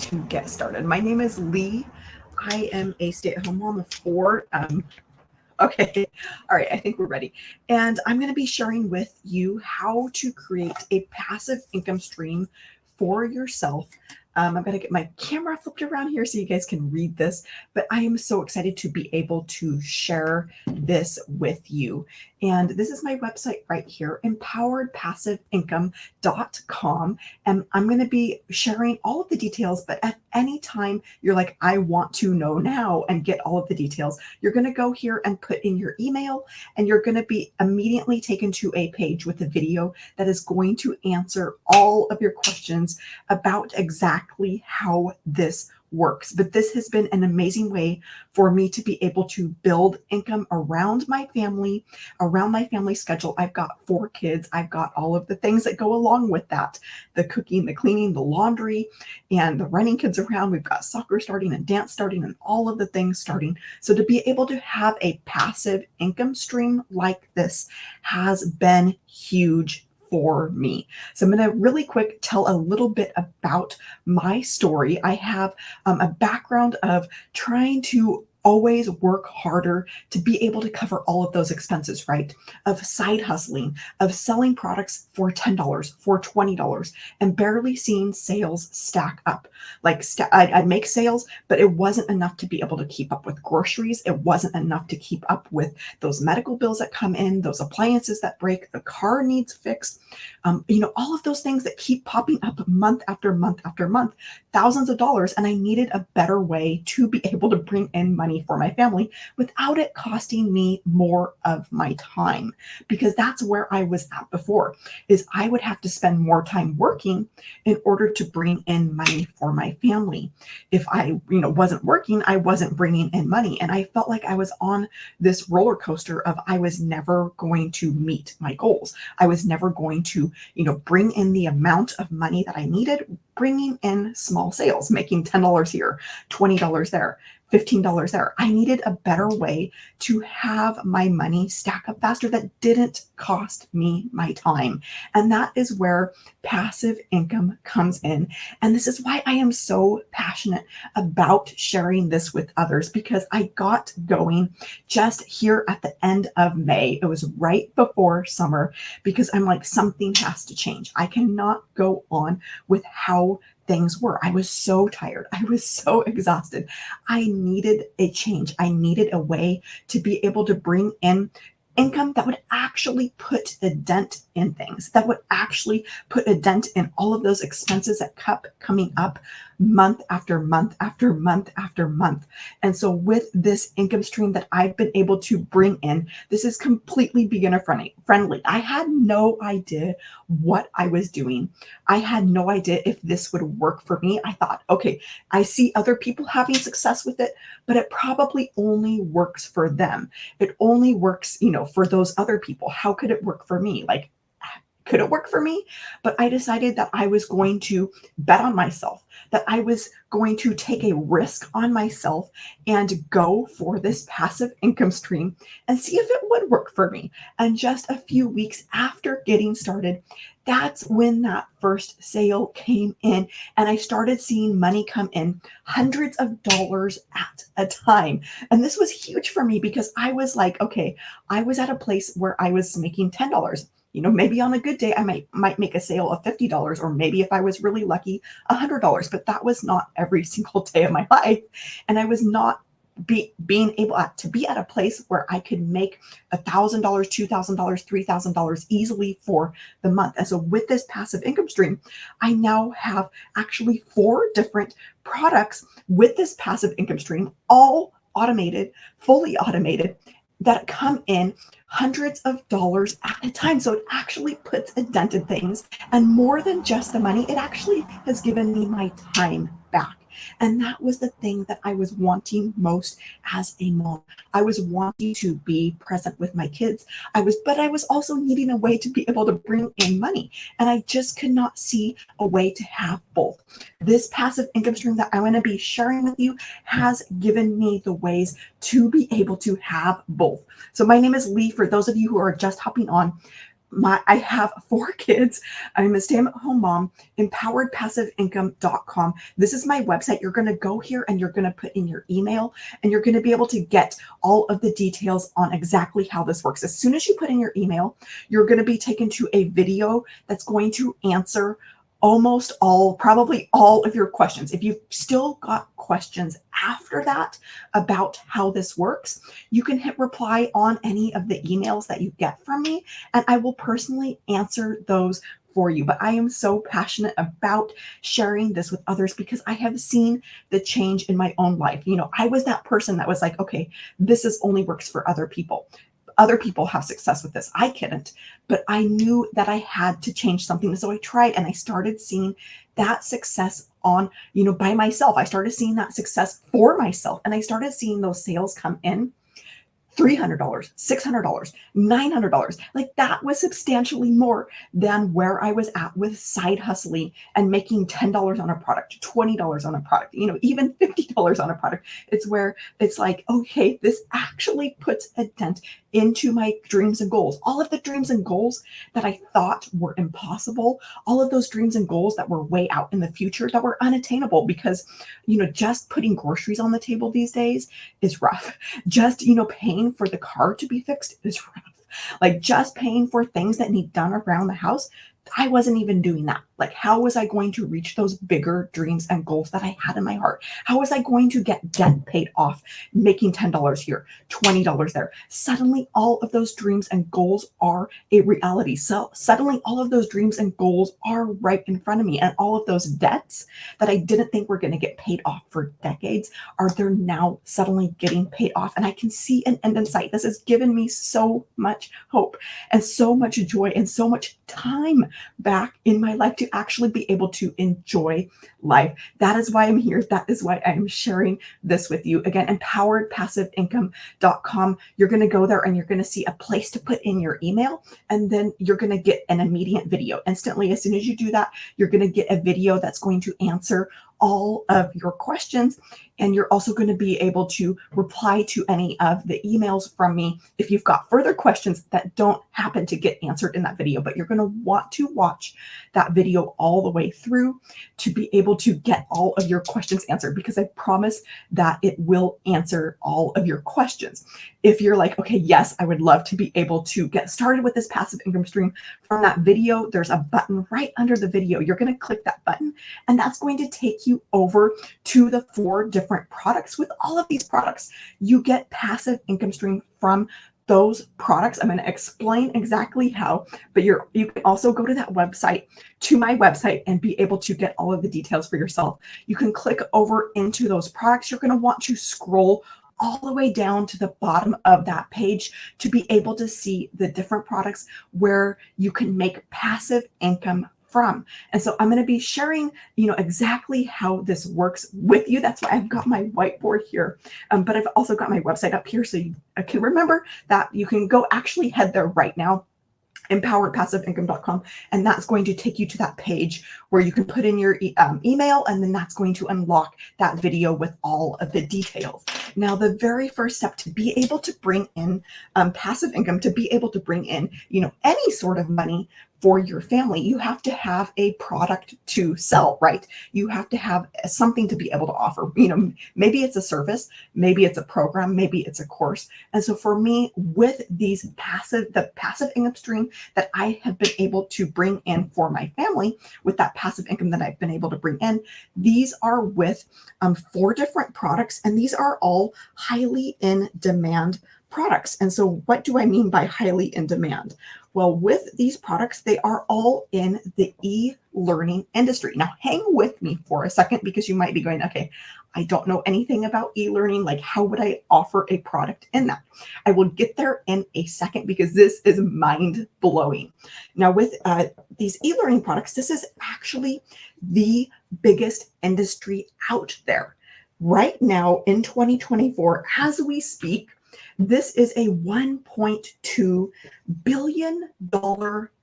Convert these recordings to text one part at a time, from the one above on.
to get started. My name is Lee. I am a stay-at-home mom of four. Okay, all right, I think we're ready. And I'm going to be sharing with you how to create a passive income stream for yourself. I'm going to get my camera flipped around here so you guys can read this, but I am so excited to be able to share this with you. And this is my website right here, empoweredpassiveincome.com. And I'm going to be sharing all of the details, but at any time you're like, I want to know now and get all of the details, you're going to go here and put in your email, and you're going to be immediately taken to a page with a video that is going to answer all of your questions about exactly how this works. But this has been an amazing way for me to be able to build income around my family schedule. I've got 4 kids. I've got all of the things that go along with that: the cooking, the cleaning, the laundry, and the running kids around. We've got soccer starting and dance starting and all of the things starting. So to be able to have a passive income stream like this has been huge for me. So I'm going to really quick tell a little bit about my story. I have a background of trying to always work harder to be able to cover all of those expenses, right? Of side hustling, of selling products for $10, for $20, and barely seeing sales stack up. Like I'd make sales, but it wasn't enough to be able to keep up with groceries. It wasn't enough to keep up with those medical bills that come in, those appliances that break, the car needs fixed, all of those things that keep popping up month after month after month, thousands of dollars. And I needed a better way to be able to bring in money for my family without it costing me more of my time, because that's where I was at before. Is I would have to spend more time working in order to bring in money for my family. If I wasn't working, I wasn't bringing in money, and I felt like I was on this roller coaster of I was never going to meet my goals. I was never going to bring in the amount of money that I needed, bringing in small sales, making $10 here, $20 there, $15 there. I needed a better way to have my money stack up faster that didn't cost me my time. And that is where passive income comes in. And this is why I am so passionate about sharing this with others, because I got going just here at the end of May. It was right before summer, because I'm like, something has to change. I cannot go on with how things were. I was so tired. I was so exhausted. I needed a change. I needed a way to be able to bring in income that would actually put a dent in things, that would actually put a dent in all of those expenses that kept coming up month after month after month after month. And so with this income stream that I've been able to bring in, this is completely beginner friendly. I had no idea what I was doing. I had no idea if this would work for me. I thought, okay, I see other people having success with it, but it probably only works for them. It only works, for those other people. How could it work for me? Like, could it work for me? But I decided that I was going to bet on myself, that I was going to take a risk on myself and go for this passive income stream and see if it would work for me. And just a few weeks after getting started, that's when that first sale came in, and I started seeing money come in, hundreds of dollars at a time. And this was huge for me, because I was like, okay, I was at a place where I was making $10. Maybe on a good day, I might make a sale of $50, or maybe if I was really lucky, $100. But that was not every single day of my life. And I was not being able to be at a place where I could make $1,000, $2,000, $3,000 easily for the month. And so with this passive income stream, I now have actually 4 different products with this passive income stream, all automated, fully automated, that come in hundreds of dollars at a time. So it actually puts a dent in things. And more than just the money, it actually has given me my time back. And that was the thing that I was wanting most as a mom. I was wanting to be present with my kids. But I was also needing a way to be able to bring in money. And I just could not see a way to have both. This passive income stream that I'm going to be sharing with you has given me the ways to be able to have both. So my name is Lee. For those of you who are just hopping on, I have 4 kids. I'm a stay-at-home mom. Empoweredpassiveincome.com. This is my website. You're going to go here and you're going to put in your email and you're going to be able to get all of the details on exactly how this works. As soon as you put in your email, you're going to be taken to a video that's going to answer almost all, probably all of your questions. If you've still got questions after that about how this works, you can hit reply on any of the emails that you get from me, and I will personally answer those for you. But I am so passionate about sharing this with others because I have seen the change in my own life. I was that person that was like, okay, this is only works for other people. Other people have success with this. I couldn't, but I knew that I had to change something. So I tried and I started seeing that success by myself. I started seeing that success for myself and I started seeing those sales come in. $300, $600, $900. Like that was substantially more than where I was at with side hustling and making $10 on a product, $20 on a product, even $50 on a product. It's where it's like, okay, this actually puts a dent into my dreams and goals. All of the dreams and goals that I thought were impossible, all of those dreams and goals that were way out in the future that were unattainable because, just putting groceries on the table these days is rough. Just, paying for the car to be fixed is rough. Like just paying for things that need done around the house, I wasn't even doing that. Like, how was I going to reach those bigger dreams and goals that I had in my heart? How was I going to get debt paid off, making $10 here, $20 there? Suddenly, all of those dreams and goals are a reality. So suddenly, all of those dreams and goals are right in front of me. And all of those debts that I didn't think were going to get paid off for decades they're now suddenly getting paid off. And I can see an end in sight. This has given me so much hope and so much joy and so much time back in my life to actually be able to enjoy life. That is why I'm here. That is why I'm sharing this with you. Again, empoweredpassiveincome.com. You're going to go there and you're going to see a place to put in your email, and then you're going to get an immediate video instantly. As soon as you do that, you're going to get a video that's going to answer all of your questions. And you're also going to be able to reply to any of the emails from me if you've got further questions that don't happen to get answered in that video. But you're going to want to watch that video all the way through to be able to get all of your questions answered, because I promise that it will answer all of your questions. If you're like, okay, yes, I would love to be able to get started with this passive income stream, from that video, there's a button right under the video. You're going to click that button, and that's going to take you over to the 4 different products. With all of these products, you get passive income stream from those products. I'm going to explain exactly how, but you can also go to that website, to my website, and be able to get all of the details for yourself. You can click over into those products. You're going to want to scroll all the way down to the bottom of that page to be able to see the different products where you can make passive income from. And so I'm going to be sharing, exactly how this works with you. That's why I've got my whiteboard here. But I've also got my website up here so you can remember that. You can go actually head there right now, empoweredpassiveincome.com, and that's going to take you to that page where you can put in your email, and then that's going to unlock that video with all of the details. Now, the very first step to be able to bring in passive income, to be able to bring in, any sort of money for your family, you have to have a product to sell, right? You have to have something to be able to offer. Maybe it's a service, maybe it's a program, maybe it's a course. And so for me, with the passive income stream that I have been able to bring in for my family, with that passive income that I've been able to bring in, these are with 4 different products, and these are all highly in demand products. And so what do I mean by highly in demand? Well, with these products, they are all in the e-learning industry. Now, hang with me for a second, because you might be going, okay, I don't know anything about e-learning. Like, how would I offer a product in that? I will get there in a second, because this is mind blowing. Now, with these e-learning products, this is actually the biggest industry out there. Right now in 2024, as we speak, this is a $1.2 billion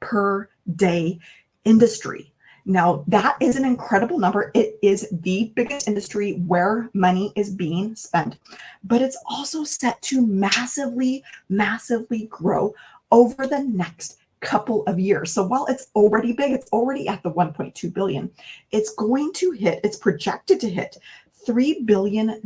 per day industry. Now, that is an incredible number. It is the biggest industry where money is being spent, but it's also set to massively, massively grow over the next couple of years. So while it's already big, it's already at the 1.2 billion. It's going to hit, it's projected to hit $3 billion.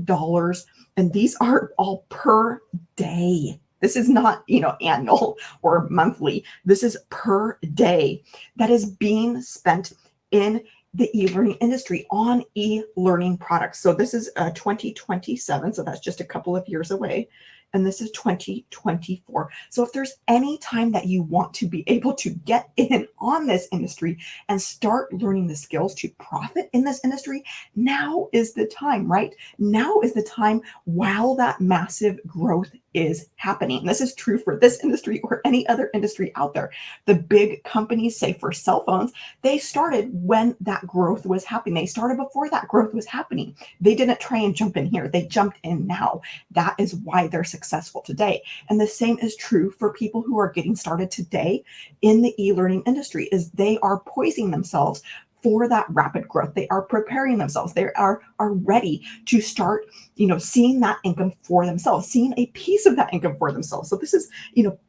And these are all per day. This is not, annual or monthly. This is per day that is being spent in the e-learning industry on e-learning products. So this is 2027. So that's just a couple of years away. And this is 2024. So if there's any time that you want to be able to get in on this industry and start learning the skills to profit in this industry, now is the time, right? Now is the time while that massive growth is happening. This is true for this industry or any other industry out there. The big companies, say for cell phones, they started when that growth was happening. They started before that growth was happening. They didn't try and jump in here. They jumped in now. That is why they're successful today. And the same is true for people who are getting started today in the e-learning industry, is they are poising themselves for that rapid growth. They are preparing themselves. They are ready to start, seeing that income for themselves, seeing a piece of that income for themselves. So this is,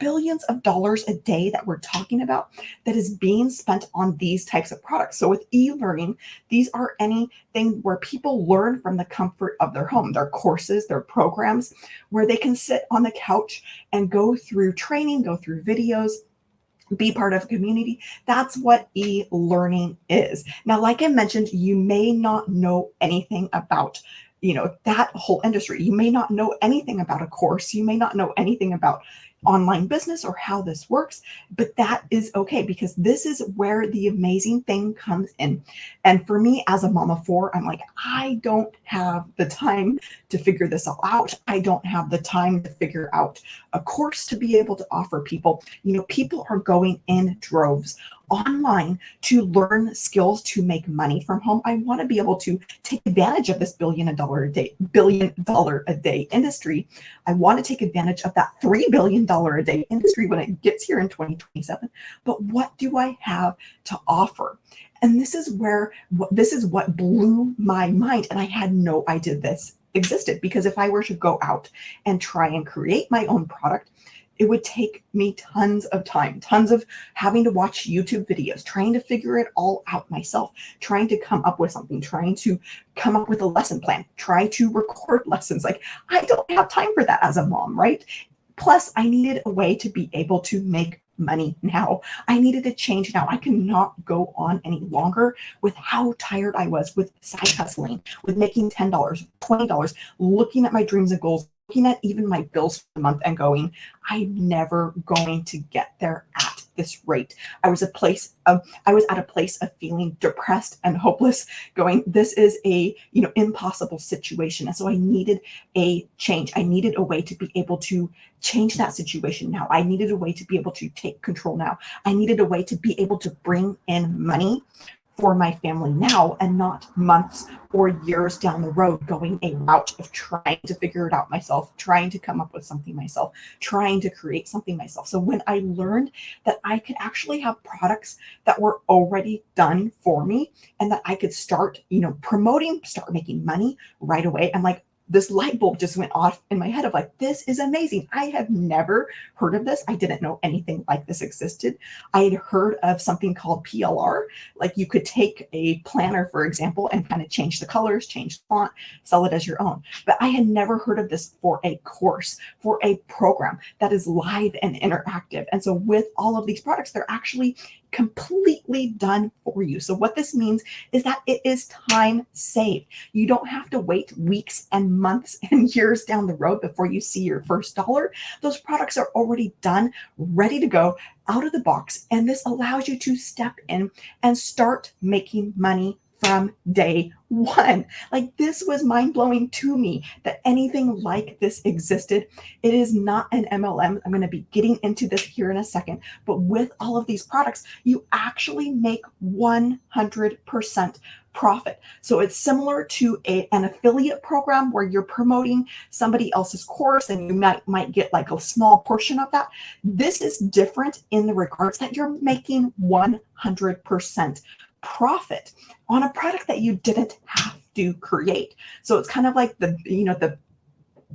billions of dollars a day that we're talking about that is being spent on these types of products. So with e-learning, these are anything where people learn from the comfort of their home, their courses, their programs, where they can sit on the couch and go through training, go through videos, be part of a community. That's what e-learning is. Now, like I mentioned, you may not know anything about, that whole industry. You may not know anything about a course. You may not know anything about online business or how this works, but that is okay, because this is where the amazing thing comes in. And for me, as a mom of four, I'm like, I don't have the time to figure this all out. I don't have the time to figure out a course to be able to offer people. People are going in droves online to learn skills to make money from home. I want to be able to take advantage of this billion dollar a day industry. I want to take advantage of that $3 billion a day industry when it gets here in 2027. But what do I have to offer? And this is what blew my mind. And I had no idea this existed, because if I were to go out and try and create my own product, it would take me tons of time, tons of having to watch YouTube videos, trying to figure it all out myself, trying to come up with something, trying to come up with a lesson plan, try to record lessons. Like, I don't have time for that as a mom, right? Plus, I needed a way to be able to make money now. I needed a change now. I cannot go on any longer with how tired I was with side hustling, with making $10, $20, looking at my dreams and goals, looking at even my bills for the month and going, I'm never going to get there at this rate. I was at a place of feeling depressed and hopeless, going, this is a, impossible situation. And so I needed a change. I needed a way to be able to change that situation now. I needed a way to be able to take control now. I needed a way to be able to bring in money for my family now, and not months or years down the road going a route of trying to figure it out myself, trying to come up with something myself, trying to create something myself. So when I learned that I could actually have products that were already done for me and that I could start, promoting, start making money right away, I'm like, this light bulb just went off in my head of like, this is amazing. I have never heard of this. I didn't know anything like this existed. I had heard of something called PLR. Like, you could take a planner, for example, and kind of change the colors, change the font, sell it as your own. But I had never heard of this for a course, for a program that is live and interactive. And so with all of these products, they're actually completely done for you. So what this means is that it is time saved. You don't have to wait weeks and months and years down the road before you see your first dollar. Those products are already done, ready to go, out of the box. And this allows you to step in and start making money from day one. Like, this was mind blowing to me that anything like this existed. It is not an MLM. I'm going to be getting into this here in a second. But with all of these products, you actually make 100% profit. So it's similar to an affiliate program where you're promoting somebody else's course and you might get like a small portion of that. This is different in the regards that you're making 100% profit on a product that you didn't have to create. So it's kind of like the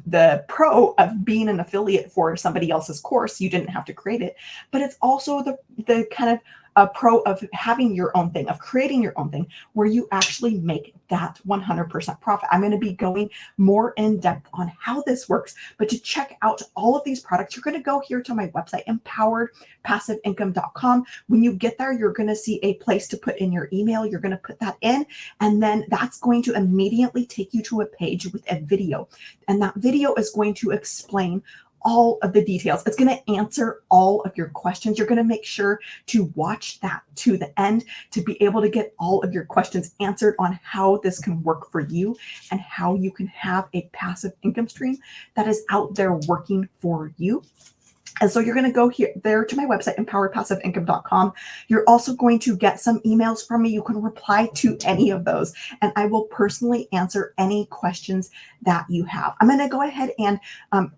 the pro of being an affiliate for somebody else's course. You didn't have to create it, but it's also the kind of a pro of having your own thing, of creating your own thing where you actually make that 100% profit. I'm going to be going more in depth on how this works, but to check out all of these products, you're going to go here to my website, empoweredpassiveincome.com. When you get there, you're going to see a place to put in your email. You're going to put that in, and then that's going to immediately take you to a page with a video. And that video is going to explain all of the details. It's going to answer all of your questions. You're going to make sure to watch that to the end to be able to get all of your questions answered on how this can work for you and how you can have a passive income stream that is out there working for you. And so you're going to go here there to my website, empoweredpassiveincome.com. You're also going to get some emails from me. You can reply to any of those, and I will personally answer any questions that you have. I'm going to go ahead and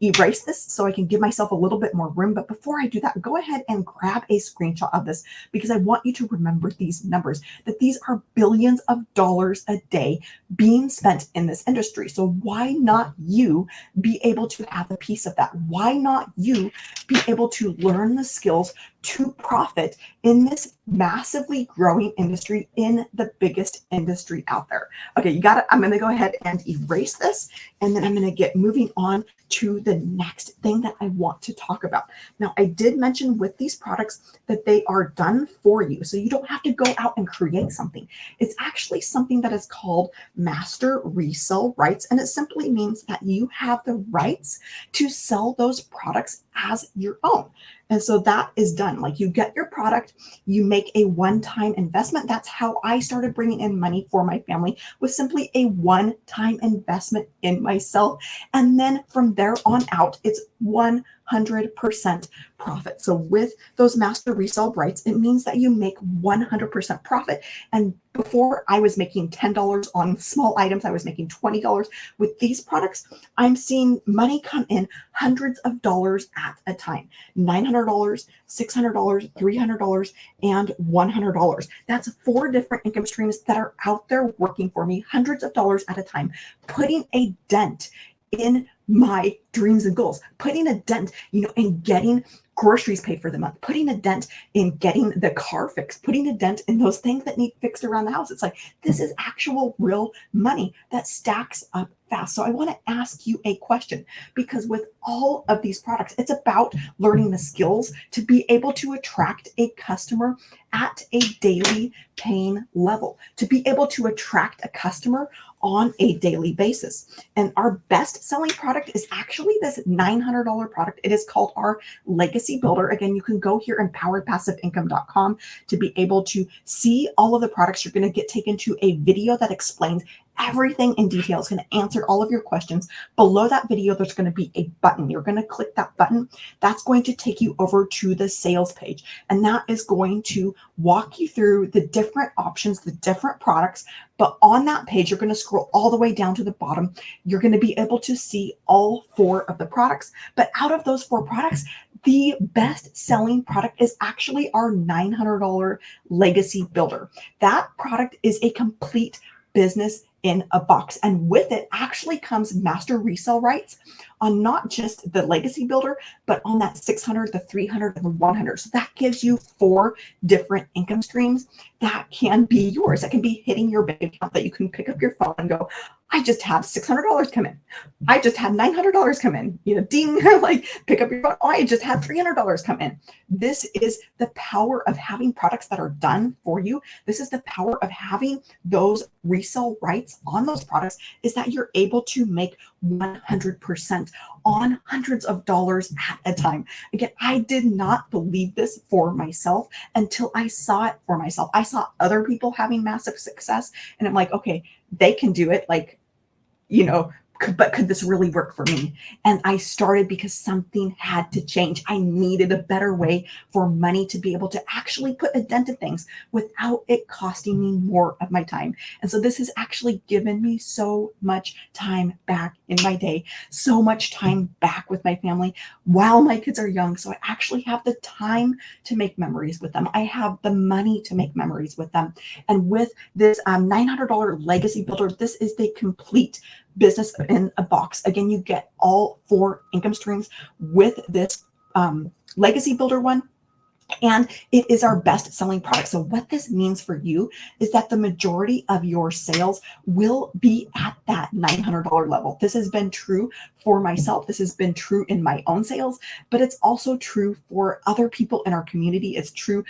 erase this so I can give myself a little bit more room. But before I do that, go ahead and grab a screenshot of this, because I want you to remember these numbers, that these are billions of dollars a day being spent in this industry. So why not you be able to have a piece of that? Why not you be able to learn the skills to profit in this massively growing industry, in the biggest industry out there? Okay, you got it. I'm going to go ahead and erase this, and then I'm going to get moving on to the next thing that I want to talk about. Now, I did mention with these products that they are done for you. So you don't have to go out and create something. It's actually something that is called master resale rights. And it simply means that you have the rights to sell those products as your own. And so that is done. Like, you get your product, you make a one-time investment. That's how I started bringing in money for my family, was simply a one-time investment in myself. And then from there on out, it's 100% profit. So with those master resale rights, it means that you make 100% profit. And before, I was making $10 on small items. I was making $20. With these products, I'm seeing money come in hundreds of dollars at a time. $900, $600, $300, and $100. That's 4 different income streams that are out there working for me, hundreds of dollars at a time, putting a dent in my dreams and goals, putting a dent, in getting groceries paid for the month, putting a dent in getting the car fixed, putting a dent in those things that need fixed around the house. It's like, this is actual real money that stacks up fast. So I want to ask you a question, because with all of these products, it's about learning the skills to be able to attract a customer at a daily paying level, to be able to attract a customer on a daily basis. And our best selling product is actually this $900 product. It is called our Legacy Builder. Again, you can go here, empoweredpassiveincome.com, to be able to see all of the products. You're going to get taken to a video that explains everything in detail. It's going to answer all of your questions. Below that video, there's going to be a button. You're going to click that button. That's going to take you over to the sales page. And that is going to walk you through the different options, the different products. But on that page, you're going to scroll all the way down to the bottom. You're going to be able to see all 4 of the products. But out of those 4 products, the best selling product is actually our $900 Legacy Builder. That product is a complete business in a box. And with it actually comes master resale rights on not just the Legacy Builder, but on that 600, the 300, and the 100. So that gives you 4 different income streams that can be yours, that can be hitting your bank account, that you can pick up your phone and go, I just had $600 come in. I just had $900 come in, ding, like pick up your phone. Oh, I just had $300 come in. This is the power of having products that are done for you. This is the power of having those resale rights on those products, is that you're able to make 100% on hundreds of dollars at a time. Again, I did not believe this for myself until I saw it for myself. I saw other people having massive success, and I'm like, okay, they can do it. Like, but could this really work for me? And I started because something had to change. I needed a better way for money to be able to actually put a dent in things without it costing me more of my time. And so this has actually given me so much time back in my day, so much time back with my family while my kids are young. So I actually have the time to make memories with them. I have the money to make memories with them. And with this $900 Legacy Builder, this is the complete business in a box. Again, you get all 4 income streams with this legacy builder one. And it is our best selling product. So what this means for you is that the majority of your sales will be at that $900 level. This has been true for myself. This has been true in my own sales, but it's also true for other people in our community. It's true,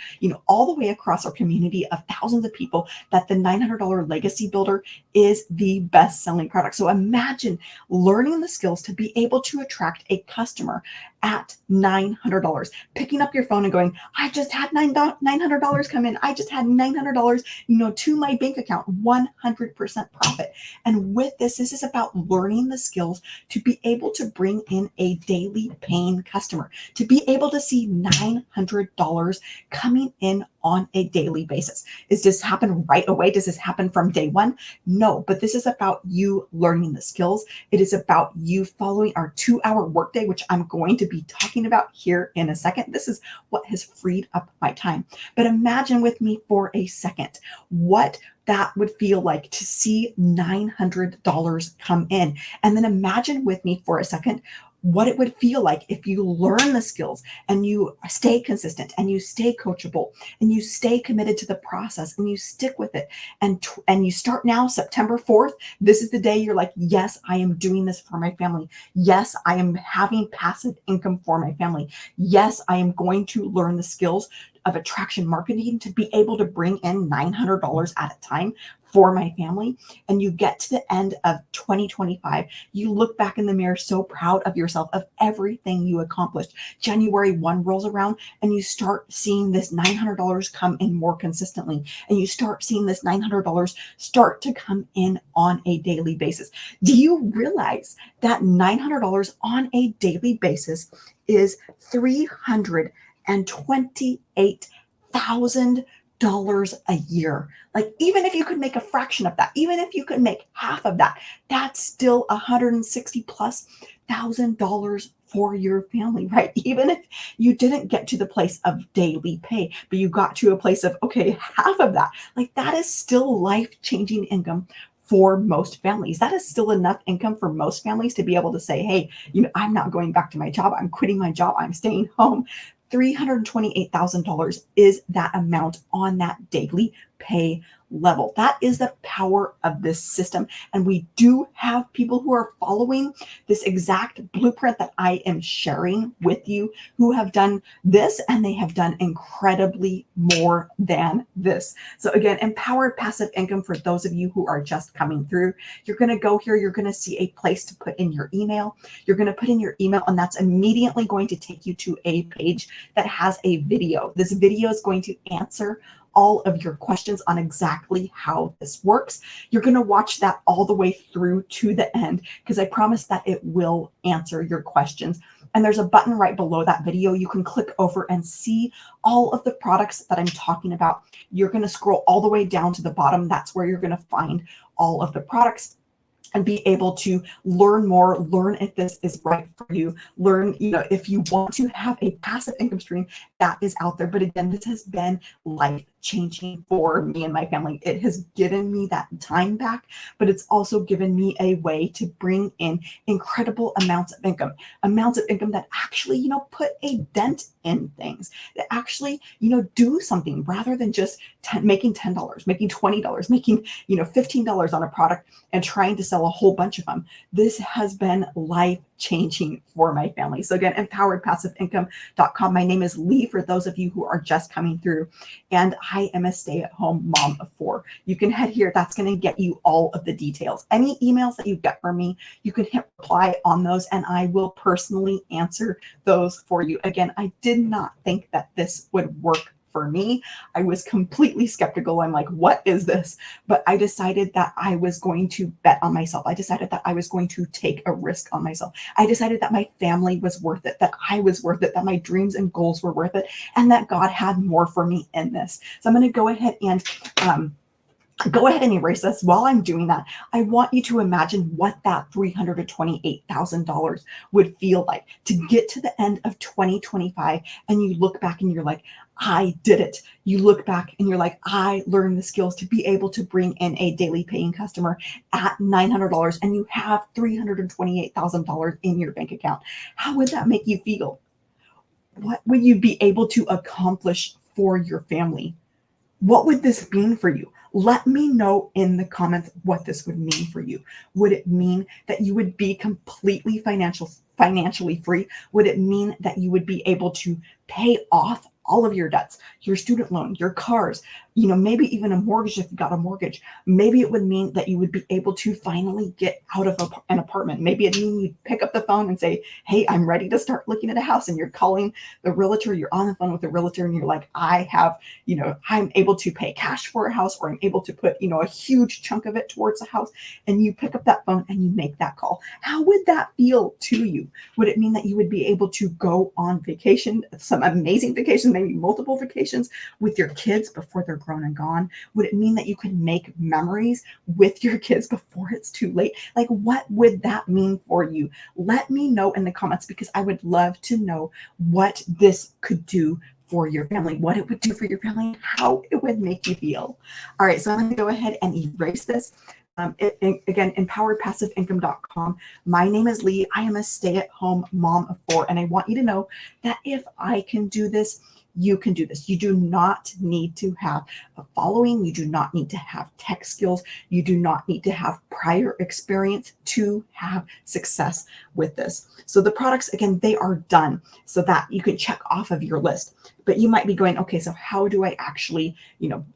all the way across our community of thousands of people, that the $900 legacy builder is the best selling product. So imagine learning the skills to be able to attract a customer at $900, picking up your phone and going, I just had $900 come in. I just had $900, to my bank account, 100% profit. And with this is about learning the skills to be able to bring in a daily paying customer, to be able to see $900 coming in on a daily basis. Does this happen right away? Does this happen from day one? No, but this is about you learning the skills. It is about you following our 2-hour workday, which I'm going to be talking about here in a second. This is what has freed up my time. But imagine with me for a second what that would feel like to see $900 come in. And then imagine with me for a second what it would feel like if you learn the skills and you stay consistent and you stay coachable and you stay committed to the process and you stick with it. And you start now, September 4th, this is the day you're like, yes, I am doing this for my family. Yes, I am having passive income for my family. Yes, I am going to learn the skills of attraction marketing to be able to bring in $900 at a time for my family. And you get to the end of 2025, you look back in the mirror so proud of yourself, of everything you accomplished. January 1 rolls around and you start seeing this $900 come in more consistently. And you start seeing this $900 start to come in on a daily basis. Do you realize that $900 on a daily basis is $328,000 a year? Like, even if you could make a fraction of that, even if you could make half of that, that's still $160,000+ for your family, right? Even if you didn't get to the place of daily pay, but you got to a place of, okay, half of that, like that is still life-changing income for most families. That is still enough income for most families to be able to say, hey, I'm not going back to my job. I'm quitting my job. I'm staying home. $328,000 is that amount on that daily pay level. That is the power of this system. And we do have people who are following this exact blueprint that I am sharing with you, who have done this, and they have done incredibly more than this. So again, empowered passive income for those of you who are just coming through. You're going to go here, you're going to see a place to put in your email. You're going to put in your email, and that's immediately going to take you to a page that has a video. This video is going to answer all of your questions on exactly how this works. You're going to watch that all the way through to the end, because I promise that it will answer your questions. And there's a button right below that video. You can click over and see all of the products that I'm talking about. You're going to scroll all the way down to the bottom. That's where you're going to find all of the products and be able to learn more, learn if this is right for you, learn, if you want to have a passive income stream that is out there. But again, this has been life-changing for me and my family. It has given me that time back, but it's also given me a way to bring in incredible amounts of income that actually, put a dent in things, that actually, do something rather than just making $10, making $20, making, $15 on a product and trying to sell a whole bunch of them. This has been life-changing for my family. So again, empoweredpassiveincome.com. My name is Lee, for those of you who are just coming through, and I am a stay-at-home mom of 4. You can head here. That's going to get you all of the details. Any emails that you get from me, you can hit reply on those, and I will personally answer those for you. Again, I did not think that this would work for me. I was completely skeptical. I'm like, what is this? But I decided that I was going to bet on myself. I decided that I was going to take a risk on myself. I decided that my family was worth it, that I was worth it, that my dreams and goals were worth it, and that God had more for me in this. So I'm going to go ahead and Go ahead and erase this. While I'm doing that, I want you to imagine what that $328,000 would feel like to get to the end of 2025 and you look back and you're like, I did it. You look back and you're like, I learned the skills to be able to bring in a daily paying customer at $900 and you have $328,000 in your bank account. How would that make you feel? What would you be able to accomplish for your family? What would this mean for you? Let me know in the comments what this would mean for you. Would it mean that you would be completely financially free? Would it mean that you would be able to pay off all of your debts, your student loan, your cars, maybe even a mortgage if you got a mortgage? Maybe it would mean that you would be able to finally get out of an apartment. Maybe it mean you pick up the phone and say, hey, I'm ready to start looking at a house, and you're calling the realtor, you're on the phone with the realtor and you're like, I'm able to pay cash for a house, or I'm able to put, a huge chunk of it towards a house. And you pick up that phone and you make that call. How would that feel to you? Would it mean that you would be able to go on vacation, some amazing vacations, maybe multiple vacations with your kids before they're grown and gone? Would it mean that you could make memories with your kids before it's too late? Like, what would that mean for you? Let me know in the comments, because I would love to know what this could do for your family, what it would do for your family, how it would make you feel. All right, so I'm going to go ahead and erase this. Again, empoweredpassiveincome.com. My name is Lee. I am a stay-at-home mom of 4, and I want you to know that if I can do this, you can do this. You do not need to have a following. You do not need to have tech skills. You do not need to have prior experience to have success with this. So the products, again, they are done so that you can check off of your list. But you might be going, okay, so how do I actually,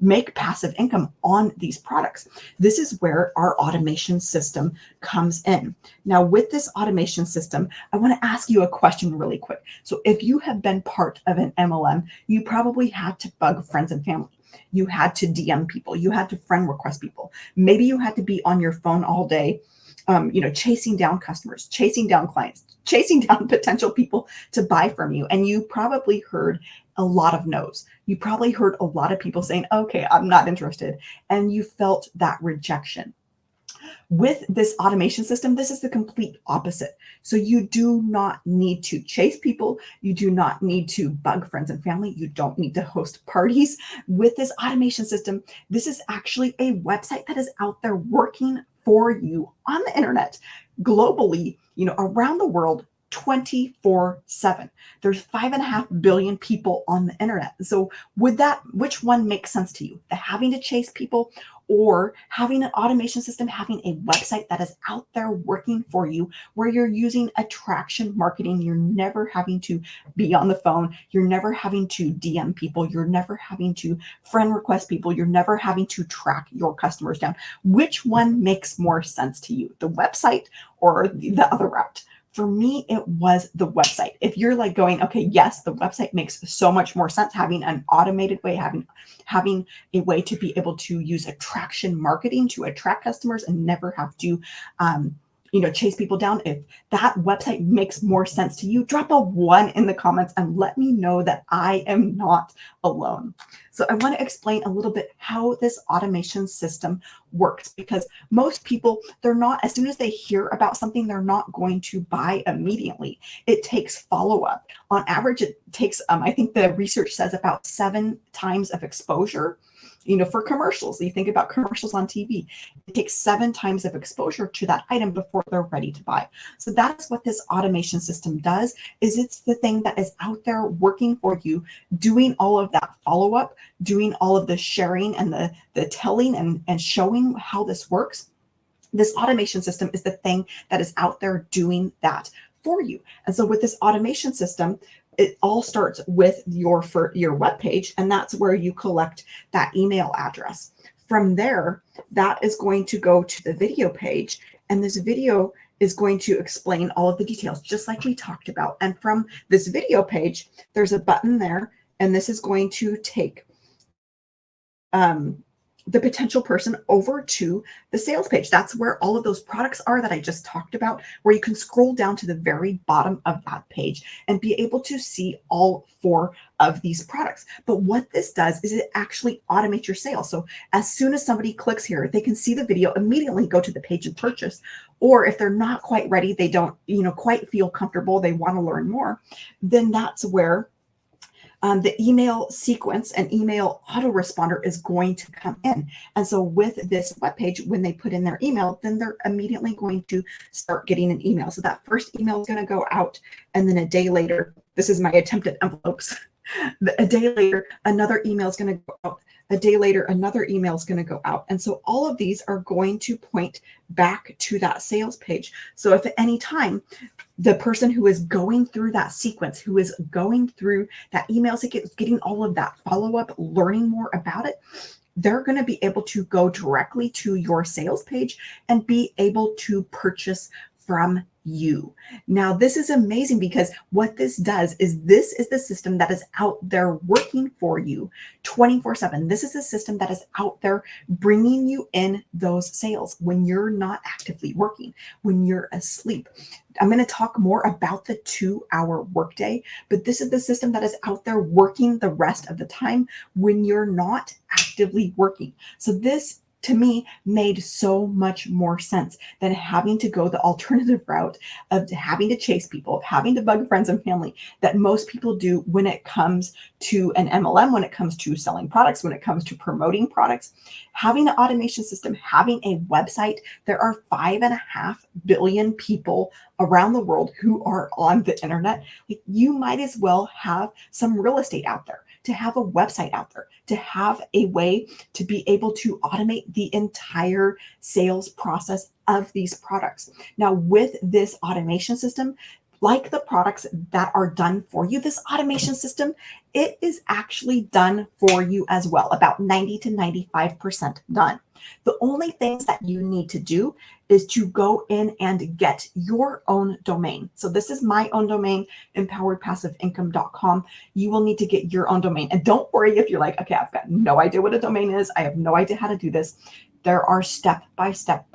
make passive income on these products? This is where our automation system comes in. Now, with this automation system, I want to ask you a question really quick. So if you have been part of an MLM, you probably had to bug friends and family. You had to DM people. You had to friend request people. Maybe you had to be on your phone all day, chasing down customers, chasing down clients, chasing down potential people to buy from you. And you probably heard a lot of no's. You probably heard a lot of people saying, okay, I'm not interested. And you felt that rejection. With this automation system, this is the complete opposite. So you do not need to chase people. You do not need to bug friends and family. You don't need to host parties. With this automation system, this is actually a website that is out there working for you on the internet, globally, around the world, 24/7. There's 5.5 billion people on the internet. So which one makes sense to you? The having to chase people, or having an automation system, having a website that is out there working for you, where you're using attraction marketing? You're never having to be on the phone. You're never having to DM people. You're never having to friend request people. You're never having to track your customers down. Which one makes more sense to you, the website or the other route? For me, it was the website. If you're like going, okay, yes, the website makes so much more sense, having an automated way, having a way to be able to use attraction marketing to attract customers and never have to chase people down. If that website makes more sense to you, drop a 1 in the comments and let me know that I am not alone. So I want to explain a little bit how this automation system works, because most people, they're not, as soon as they hear about something, they're not going to buy immediately. It takes follow-up. On average, it takes, I think the research says, about 7 times of exposure. For commercials, you think about commercials on TV, it takes 7 times of exposure to that item before they're ready to buy. So that's what this automation system does, is it's the thing that is out there working for you, doing all of that follow-up, doing all of the sharing and the telling and showing how this works. This automation system is the thing that is out there doing that for you. And so with this automation system, it all starts with your web page, and that's where you collect that email address. From there, that is going to go to the video page, and this video is going to explain all of the details, just like we talked about. And from this video page, there's a button there, and this is going to take the potential person over to the sales page. That's where all of those products are that I just talked about, where you can scroll down to the very bottom of that page and be able to see all four of these products. But what this does is it actually automates your sale. So as soon as somebody clicks here, they can see the video, immediately go to the page and purchase. Or if they're not quite ready, they don't, quite feel comfortable, they want to learn more, then that's where the email sequence and email autoresponder is going to come in. And so with this web page, when they put in their email, then they're immediately going to start getting an email. So that first email is going to go out, and then a day later, this is my attempt at envelopes. A day later, another email is going to go out. A day later, another email is going to go out. And so all of these are going to point back to that sales page. So if at any time the person who is going through that sequence, who is going through that email, getting all of that follow-up, learning more about it, they're going to be able to go directly to your sales page and be able to purchase from you. Now, this is amazing because what this does is this is the system that is out there working for you 24/7. This is the system that is out there bringing you in those sales when you're not actively working, when you're asleep. I'm going to talk more about the 2-hour workday, but this is the system that is out there working the rest of the time when you're not actively working. So this, to me, made so much more sense than having to go the alternative route of having to chase people, of having to bug friends and family that most people do when it comes to an MLM, when it comes to selling products, when it comes to promoting products. Having an automation system, having a website, there are 5.5 billion people around the world who are on the internet. You might as well have some real estate out there, to have a website out there, to have a way to be able to automate the entire sales process of these products. Now, with this automation system, like the products that are done for you, this automation system, it is actually done for you as well, about 90 to 95% done. The only things that you need to do is to go in and get your own domain. So this is my own domain, empoweredpassiveincome.com. You will need to get your own domain. And don't worry if you're like, okay, I've got no idea what a domain is. I have no idea how to do this. There are step-by-step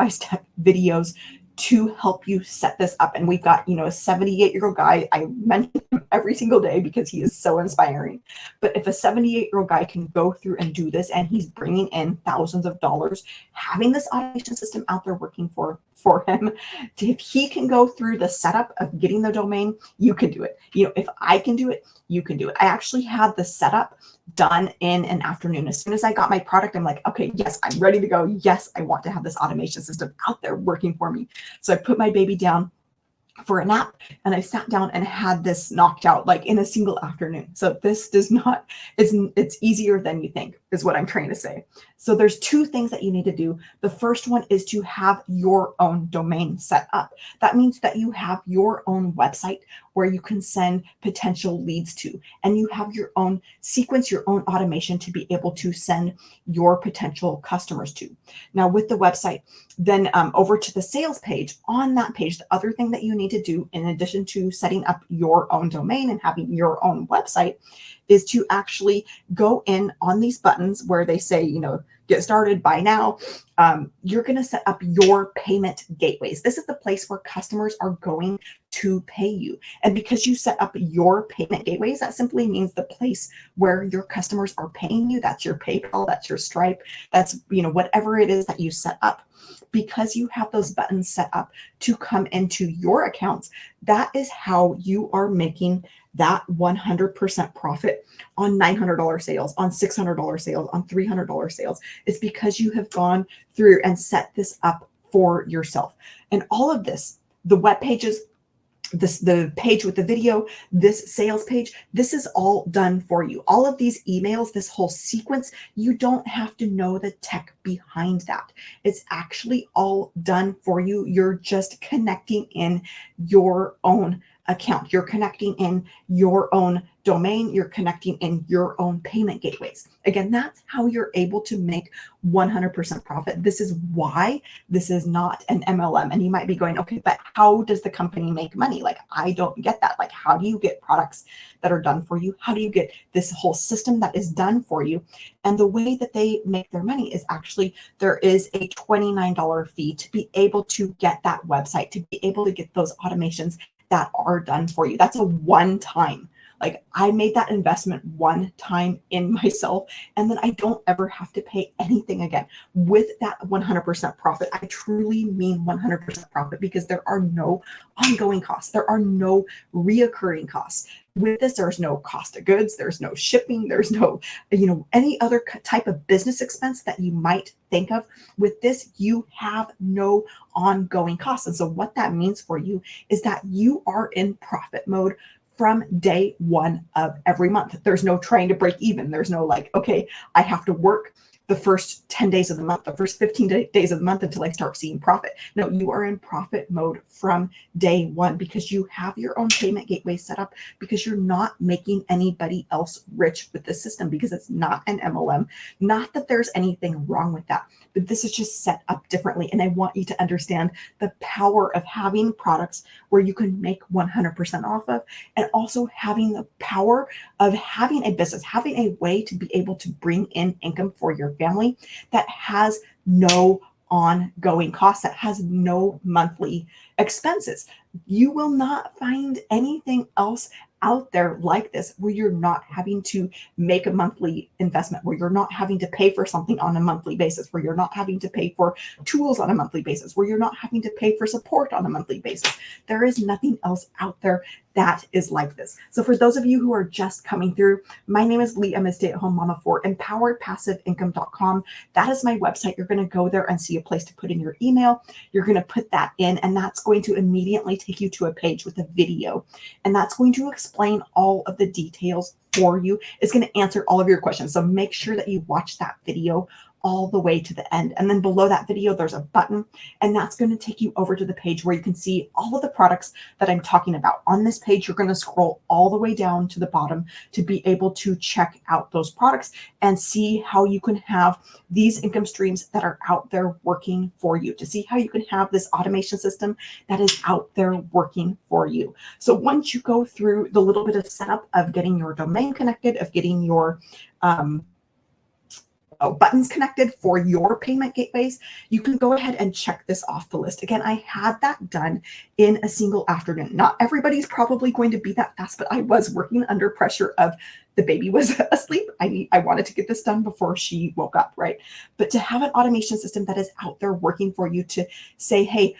videos to help you set this up. And we've got, a 78-year-old guy. I mention him every single day because he is so inspiring. But if a 78-year-old guy can go through and do this, and he's bringing in thousands of dollars, having this automation system out there working for him, if he can go through the setup of getting the domain, you can do it. If I can do it, you can do it. I actually had the setup done in an afternoon. As soon as I got my product, I'm like, okay, yes, I'm ready to go. Yes, I want to have this automation system out there working for me. So I put my baby down for a nap, and I sat down and had this knocked out like in a single afternoon. So this does not, it's easier than you think, is what I'm trying to say. So there's two things that you need to do. The first one is to have your own domain set up. That means that you have your own website where you can send potential leads to, and you have your own sequence, your own automation to be able to send your potential customers to. Now with the website, then over to the sales page. On that page, the other thing that you need to do, in addition to setting up your own domain and having your own website, is to actually go in on these buttons where they say, get started, buy now. You're going to set up your payment gateways. This is the place where customers are going to pay you. And because you set up your payment gateways, that simply means the place where your customers are paying you. That's your PayPal, that's your Stripe, that's, whatever it is that you set up. Because you have those buttons set up to come into your accounts, that is how you are making that 100% profit on $900 sales, on $600 sales, on $300 sales. It's because you have gone through and set this up for yourself. And all of this, the web pages, the page with the video, this sales page, this is all done for you. All of these emails, this whole sequence, you don't have to know the tech behind that. It's actually all done for you. You're just connecting in your own account. You're connecting in your own domain. You're connecting in your own payment gateways. Again, that's how you're able to make 100% profit. This is why this is not an MLM. And you might be going, okay, but how does the company make money? Like, I don't get that. Like, how do you get products that are done for you? How do you get this whole system that is done for you? And the way that they make their money is actually there is a $29 fee to be able to get that website, to be able to get those automations that are done for you. That's a one time. Like, I made that investment one time in myself, and then I don't ever have to pay anything again with that 100% profit. I truly mean 100% profit, because there are no ongoing costs. There are no reoccurring costs. With this, there's no cost of goods, there's no shipping, there's no, any other type of business expense that you might think of. With this, you have no ongoing costs. And so what that means for you is that you are in profit mode from day one of every month. There's no trying to break even. There's no like, okay, I have to work the first 10 days of the month, the first 15 days of the month until I start seeing profit. No, you are in profit mode from day one, because you have your own payment gateway set up, because you're not making anybody else rich with the system, because it's not an MLM. Not that there's anything wrong with that, but this is just set up differently. And I want you to understand the power of having products where you can make 100% off of, and also having the power of having a business, having a way to be able to bring in income for your family that has no ongoing costs, that has no monthly expenses. You will not find anything else out there like this, where you're not having to make a monthly investment, where you're not having to pay for something on a monthly basis, where you're not having to pay for tools on a monthly basis, where you're not having to pay for support on a monthly basis. There is nothing else out there that is like this. So for those of you who are just coming through, my name is Lee. I'm a stay-at-home mama for empoweredpassiveincome.com. That is my website. You're going to go there and see a place to put in your email. You're going to put that in, and that's going to immediately take you to a page with a video. And that's going to explain all of the details for you. It's going to answer all of your questions. So make sure that you watch that video all the way to the end. And then below that video, there's a button, and that's going to take you over to the page where you can see all of the products that I'm talking about. On this page, you're going to scroll all the way down to the bottom to be able to check out those products and see how you can have these income streams that are out there working for you, to see how you can have this automation system that is out there working for you. So once you go through the little bit of setup of getting your domain connected, of getting your buttons connected for your payment gateways, you can go ahead and check this off the list. Again, I had that done in a single afternoon. Not everybody's probably going to be that fast, but I was working under pressure of the baby was asleep. I wanted to get this done before she woke up, right? But to have an automation system that is out there working for you, to say, hey,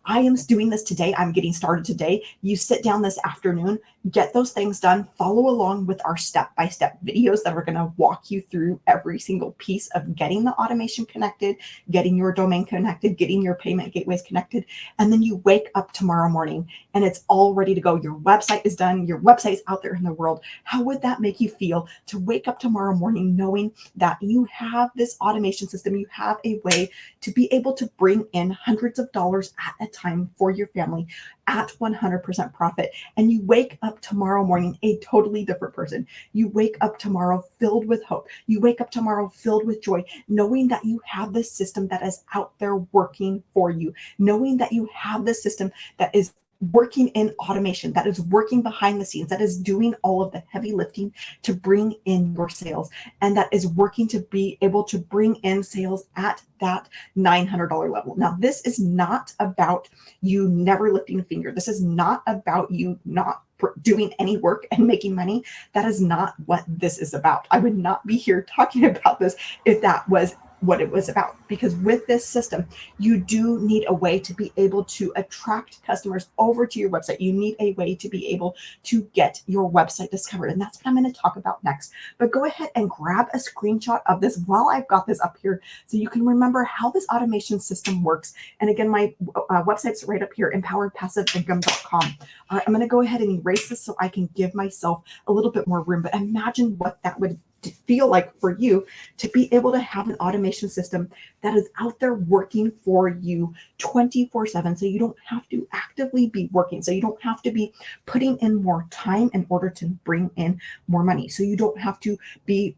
I am doing this today. I'm getting started today. You sit down this afternoon, get those things done, follow along with our step-by-step videos that are going to walk you through every single piece of getting the automation connected, getting your domain connected, getting your payment gateways connected. And then you wake up tomorrow morning and it's all ready to go. Your website is done. Your website is out there in the world. How would that make you feel to wake up tomorrow morning knowing that you have this automation system, you have a way to be able to bring in hundreds of dollars at a time for your family at 100% profit, and you wake up tomorrow morning a totally different person? You wake up tomorrow filled with hope. You wake up tomorrow filled with joy, knowing that you have this system that is out there working for you, knowing that you have this system that is working in automation, that is working behind the scenes, that is doing all of the heavy lifting to bring in your sales, and that is working to be able to bring in sales at that $900 level. Now, this is not about you never lifting a finger. This is not about you not doing any work and making money. That is not what this is about. I would not be here talking about this if that was what it was about, because with this system, you do need a way to be able to attract customers over to your website. You need a way to be able to get your website discovered. And that's what I'm going to talk about next. But go ahead and grab a screenshot of this while I've got this up here, so you can remember how this automation system works. And again, my website's right up here, empoweredpassiveincome.com. I'm going to go ahead and erase this so I can give myself a little bit more room. But imagine what that would to feel like for you to be able to have an automation system that is out there working for you 24/7. So you don't have to actively be working. So you don't have to be putting in more time in order to bring in more money. So you don't have to be,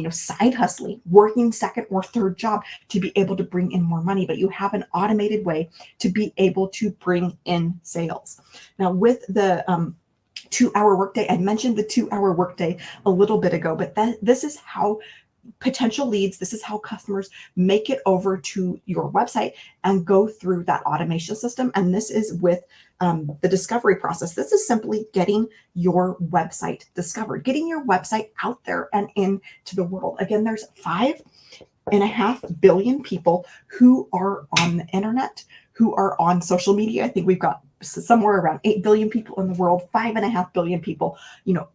side hustling, working second or third job to be able to bring in more money, but you have an automated way to be able to bring in sales. Now, with the 2-hour workday, I mentioned the 2-hour workday a little bit ago, but this is how potential leads, this is how customers make it over to your website and go through that automation system. And this is with the discovery process. This is simply getting your website discovered, getting your website out there and into the world. Again, there's 5.5 billion people who are on the internet, who are on social media. I think we've got somewhere around 8 billion people in the world. 5.5 billion people,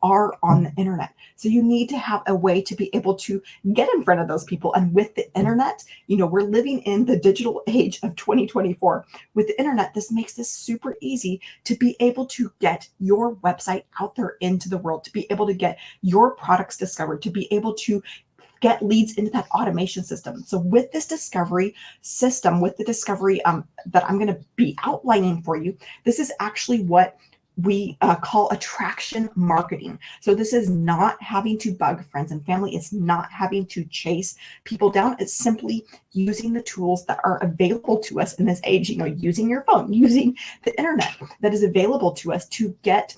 are on the internet. So you need to have a way to be able to get in front of those people. And with the internet, we're living in the digital age of 2024. With the internet, this makes this super easy to be able to get your website out there into the world, to be able to get your products discovered, to be able to get leads into that automation system. So with this discovery system, with the discovery that I'm going to be outlining for you, this is actually what we call attraction marketing. So this is not having to bug friends and family. It's not having to chase people down. It's simply using the tools that are available to us in this age, using your phone, using the internet that is available to us to get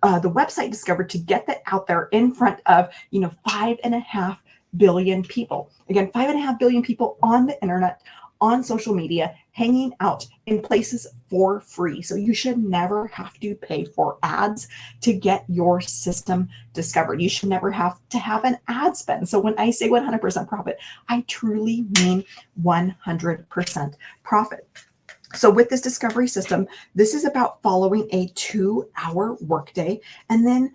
the website discovered, to get that out there in front of 5.5 billion people. Again, 5.5 billion people on the internet, on social media, hanging out in places for free. So you should never have to pay for ads to get your system discovered. You should never have to have an ad spend. So when I say 100% profit, I truly mean 100% profit. So with this discovery system, this is about following a 2-hour workday, and then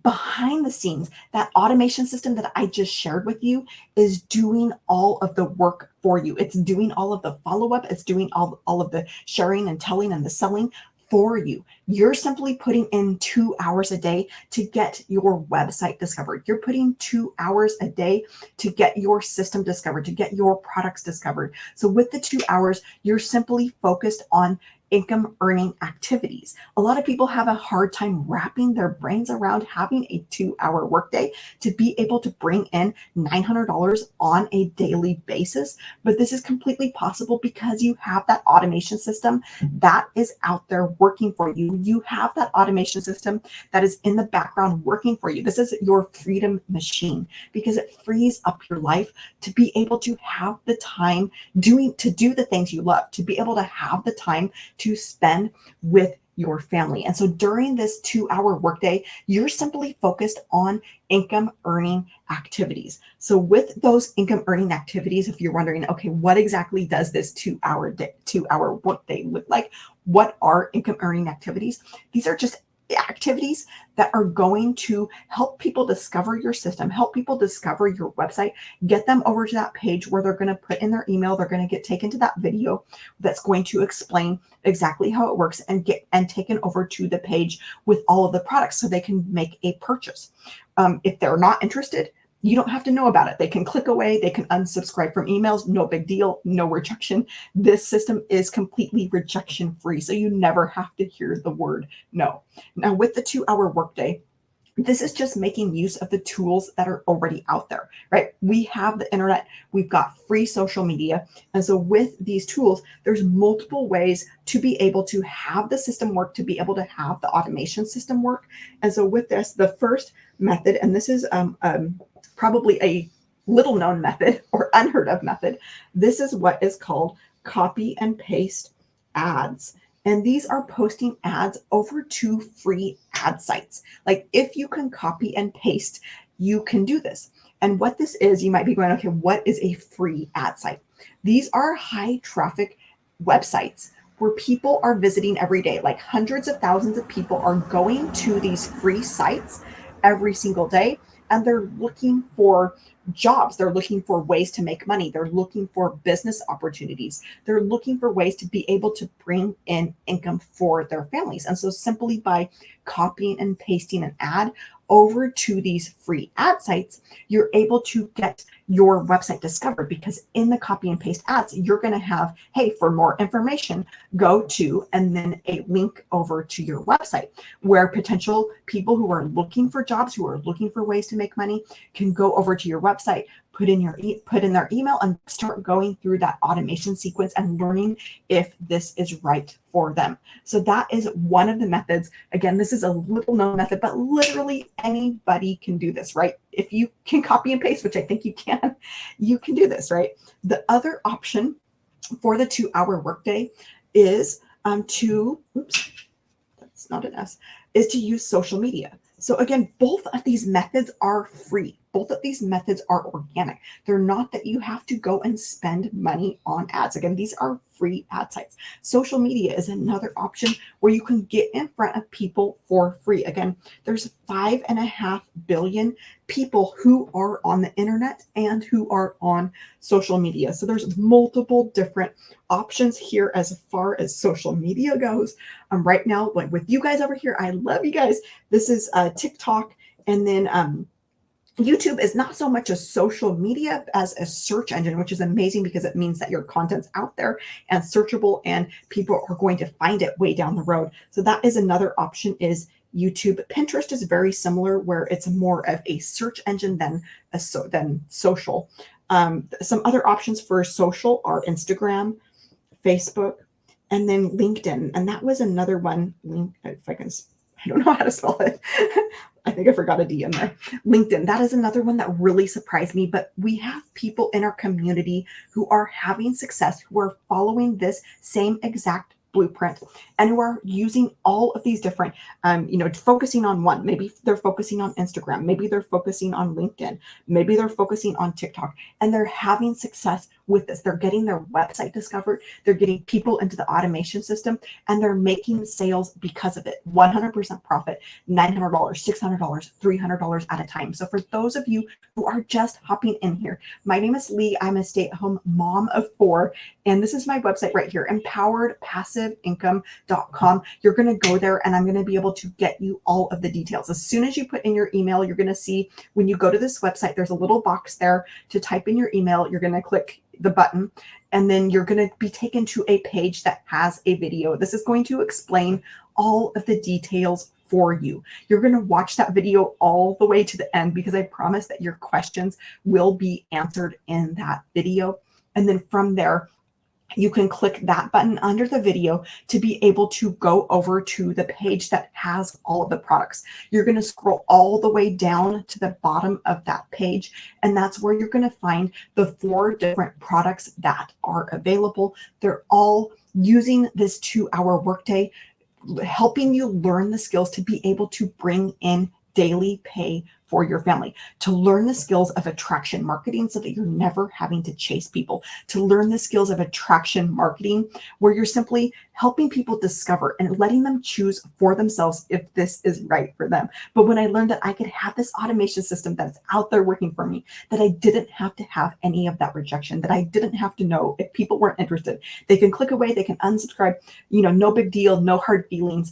behind the scenes, that automation system that I just shared with you is doing all of the work for you. It's doing all of the follow-up. It's doing all of the sharing and telling and the selling for you. You're simply putting in 2 hours a day to get your website discovered. You're putting 2 hours a day to get your system discovered, to get your products discovered. So with the 2 hours, you're simply focused on income earning activities. A lot of people have a hard time wrapping their brains around having a 2-hour workday to be able to bring in $900 on a daily basis. But this is completely possible because you have that automation system that is out there working for you. You have that automation system that is in the background working for you. This is your freedom machine because it frees up your life to be able to have the time to do the things you love, to be able to have the time to spend with your family. And so during this 2-hour workday, you're simply focused on income earning activities. So with those income earning activities, if you're wondering, okay, what exactly does this 2-hour workday look like? What are income earning activities? These are just activities that are going to help people discover your system, help people discover your website, get them over to that page where they're going to put in their email, they're going to get taken to that video that's going to explain exactly how it works and get taken over to the page with all of the products so they can make a purchase. If they're not interested, you don't have to know about it. They can click away. They can unsubscribe from emails. No big deal. No rejection. This system is completely rejection free. So you never have to hear the word no. Now with the 2-hour workday, this is just making use of the tools that are already out there, right? We have the internet, we've got free social media. And so with these tools, there's multiple ways to be able to have the system work, to be able to have the automation system work. And so with this, the first method, and this is probably a little known method or unheard of method, this is what is called copy and paste ads. And these are posting ads over to free ad sites. Like if you can copy and paste, you can do this. And what this is, you might be going, okay, what is a free ad site? These are high traffic websites where people are visiting every day. Like hundreds of thousands of people are going to these free sites every single day. And they're looking for jobs. They're looking for ways to make money. They're looking for business opportunities. They're looking for ways to be able to bring in income for their families. And so simply by copying and pasting an ad over to these free ad sites, you're able to get your website discovered, because in the copy and paste ads, you're going to have, hey, for more information, go to, and then a link over to your website where potential people who are looking for jobs, who are looking for ways to make money, can go over to your website, put in their email, and start going through that automation sequence and learning if this is right for them. So that is one of the methods. Again, this is a little known method, but literally anybody can do this, right? If you can copy and paste, which I think you can do this, right? The other option for the 2-hour workday is that's not an S, is to use social media. So again, both of these methods are free. Both of these methods are organic. They're not that you have to go and spend money on ads. Again, these are free ad sites. Social media is another option where you can get in front of people for free. Again, there's 5.5 billion people who are on the internet and who are on social media. So there's multiple different options here as far as social media goes. Right now, like with you guys over here, I love you guys. This is TikTok, and then YouTube is not so much a social media as a search engine, which is amazing because it means that your content's out there and searchable, and people are going to find it way down the road. So that is another option, is YouTube. Pinterest is very similar, where it's more of a search engine than social. Some other options for social are Instagram, Facebook, and then LinkedIn. And that was another one. I don't know how to spell it. I think I forgot a D in there. LinkedIn, that is another one that really surprised me. But we have people in our community who are having success, who are following this same exact blueprint, and who are using all of these different, focusing on one. Maybe they're focusing on Instagram. Maybe they're focusing on LinkedIn. Maybe they're focusing on TikTok, and they're having success with this. They're getting their website discovered. They're getting people into the automation system, and they're making sales because of it. 100% profit, $900, $600, $300 at a time. So for those of you who are just hopping in here, my name is Lee. I'm a stay-at-home mom of 4, and this is my website right here, empoweredpassiveincome.com. You're going to go there, and I'm going to be able to get you all of the details. As soon as you put in your email, you're going to see when you go to this website, there's a little box there to type in your email. You're going to click the button, and then you're going to be taken to a page that has a video. This is going to explain all of the details for you. You're going to watch that video all the way to the end, because I promise that your questions will be answered in that video. And then from there, you can click that button under the video to be able to go over to the page that has all of the products. You're going to scroll all the way down to the bottom of that page, and that's where you're going to find the 4 different products that are available. They're all using this 2-hour workday, helping you learn the skills to be able to bring in daily pay for your family, to learn the skills of attraction marketing so that you're never having to chase people, to learn the skills of attraction marketing where you're simply helping people discover and letting them choose for themselves if this is right for them. But when I learned that I could have this automation system that's out there working for me, that I didn't have to have any of that rejection, that I didn't have to know if people weren't interested. They can click away, they can unsubscribe, no big deal, no hard feelings.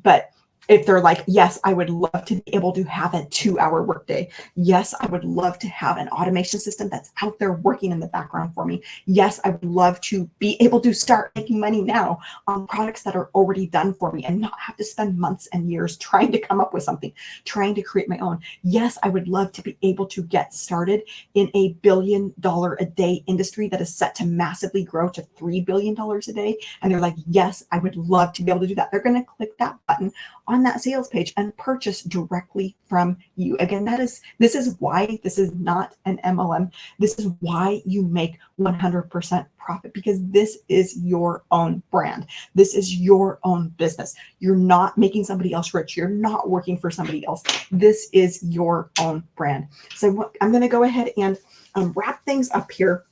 But if they're like, yes, I would love to be able to have a 2-hour workday. Yes, I would love to have an automation system that's out there working in the background for me. Yes, I would love to be able to start making money now on products that are already done for me and not have to spend months and years trying to come up with something, trying to create my own. Yes, I would love to be able to get started in a $1 billion a day industry that is set to massively grow to $3 billion a day. And they're like, yes, I would love to be able to do that. They're going to click that button on that sales page and purchase directly from you. Again, this is why this is not an MLM. This is why you make 100% profit, because this is your own brand. This is your own business. You're not making somebody else rich. You're not working for somebody else. This is your own brand. So I'm going to go ahead and wrap things up here.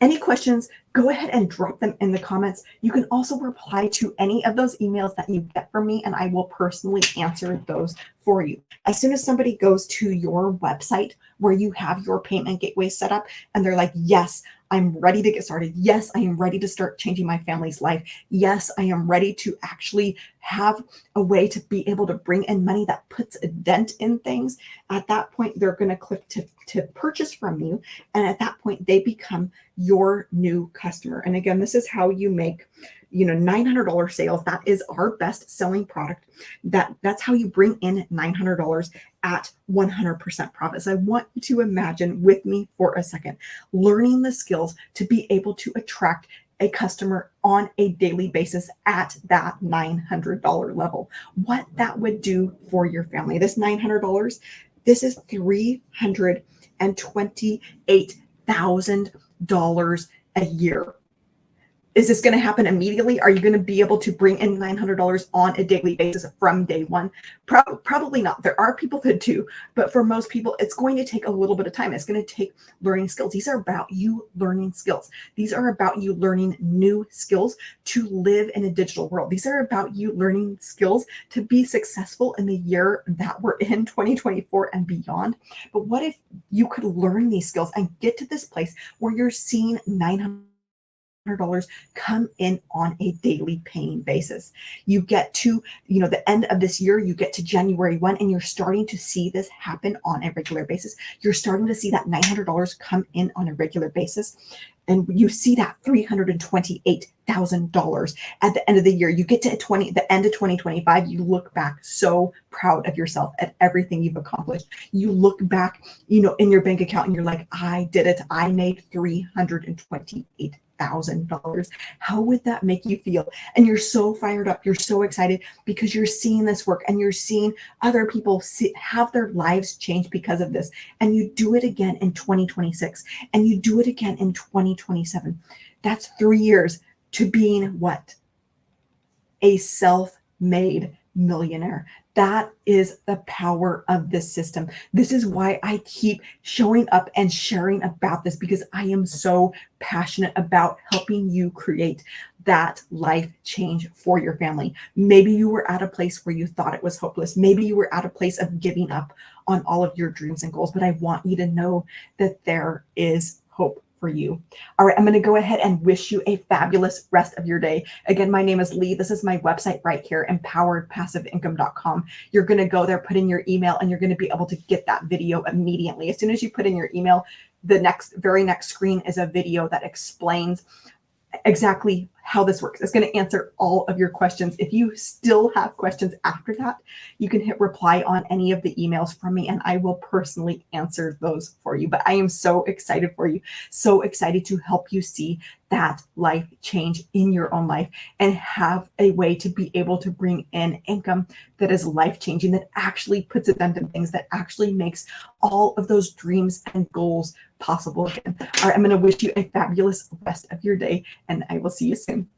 Any questions, go ahead and drop them in the comments. You can also reply to any of those emails that you get from me, and I will personally answer those for you. As soon as somebody goes to your website where you have your payment gateway set up and they're like, yes, I'm ready to get started. Yes, I am ready to start changing my family's life. Yes, I am ready to actually have a way to be able to bring in money that puts a dent in things. At that point, they're going to click to purchase from you. And at that point, they become your new customer. And again, this is how you make, $900 sales. That is our best selling product. That's how you bring in $900 at 100% profits. I want you to imagine with me for a second, learning the skills to be able to attract a customer on a daily basis at that $900 level. What that would do for your family. This $900, this is $328,000 a year. Is this going to happen immediately? Are you going to be able to bring in $900 on a daily basis from day one? Probably not. There are people that do, but for most people, it's going to take a little bit of time. It's going to take learning skills. These are about you learning skills. These are about you learning new skills to live in a digital world. These are about you learning skills to be successful in the year that we're in, 2024 and beyond. But what if you could learn these skills and get to this place where you're seeing $900 come in on a daily paying basis? You get to, the end of this year, you get to January 1, and you're starting to see this happen on a regular basis. You're starting to see that $900 come in on a regular basis. And you see that $328,000 at the end of the year. You get to the end of 2025, you look back so proud of yourself at everything you've accomplished. You look back, in your bank account and you're like, I did it. I made $328,000. How would that make you feel? And you're so fired up. You're so excited because you're seeing this work and you're seeing other people have their lives change because of this. And you do it again in 2026 and you do it again in 2027. That's 3 years to being what? A self-made millionaire. That is the power of this system. This is why I keep showing up and sharing about this, because I am so passionate about helping you create that life change for your family. Maybe you were at a place where you thought it was hopeless. Maybe you were at a place of giving up on all of your dreams and goals, but I want you to know that there is hope for you. All right, I'm going to go ahead and wish you a fabulous rest of your day. Again, my name is Lee. This is my website right here, empoweredpassiveincome.com. You're going to go there, put in your email, and you're going to be able to get that video immediately. As soon as you put in your email, the very next screen is a video that explains exactly how this works. It's going to answer all of your questions. If you still have questions after that, you can hit reply on any of the emails from me and I will personally answer those for you. But I am so excited for you, so excited to help you see that life change in your own life and have a way to be able to bring in income that is life-changing, that actually puts a dent in things, that actually makes all of those dreams and goals possible again. All right, I'm going to wish you a fabulous rest of your day and I will see you soon.